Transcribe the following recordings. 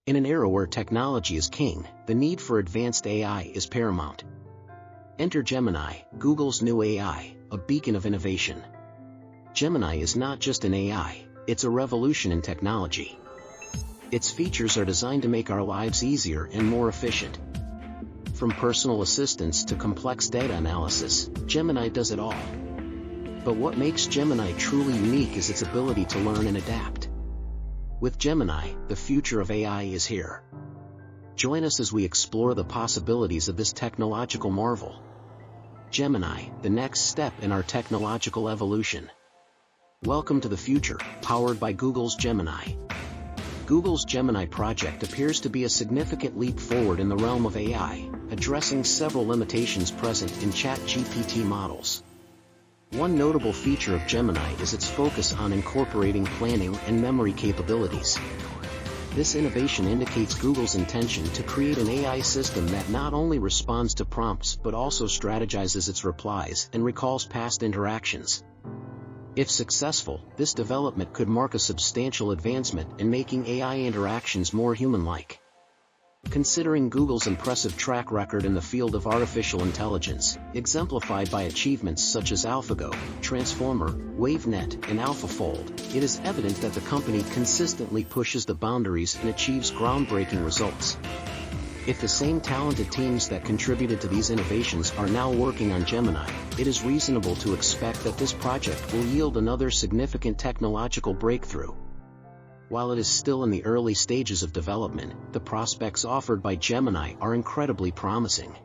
In an era where technology is king, the need for advanced AI is paramount. Enter Gemini, Google's new AI, a beacon of innovation. Gemini is not just an AI, it's a revolution in technology. Its features are designed to make our lives easier and more efficient. From personal assistance to complex data analysis, Gemini does it all. But what makes Gemini truly unique is its ability to learn and adapt. With Gemini, the future of AI is here. Join us as we explore the possibilities of this technological marvel. Gemini, the next step in our technological evolution. Welcome to the future, powered by Google's Gemini. Google's Gemini project appears to be a significant leap forward in the realm of AI, addressing several limitations present in Chat GPT models. One notable feature of Gemini is its focus on incorporating planning and memory capabilities. This innovation indicates Google's intention to create an AI system that not only responds to prompts but also strategizes its replies and recalls past interactions. If successful, this development could mark a substantial advancement in making AI interactions more human-like. Considering Google's impressive track record in the field of artificial intelligence, exemplified by achievements such as AlphaGo, Transformer, WaveNet, and AlphaFold, it is evident that the company consistently pushes the boundaries and achieves groundbreaking results. If the same talented teams that contributed to these innovations are now working on Gemini, it is reasonable to expect that this project will yield another significant technological breakthrough. While it is still in the early stages of development, the prospects offered by Gemini are incredibly promising.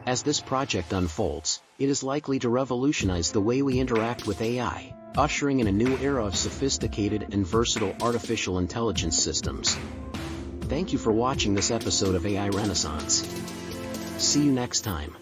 As this project unfolds, it is likely to revolutionize the way we interact with AI, ushering in a new era of sophisticated and versatile artificial intelligence systems. Thank you for watching this episode of AI Renaissance. See you next time.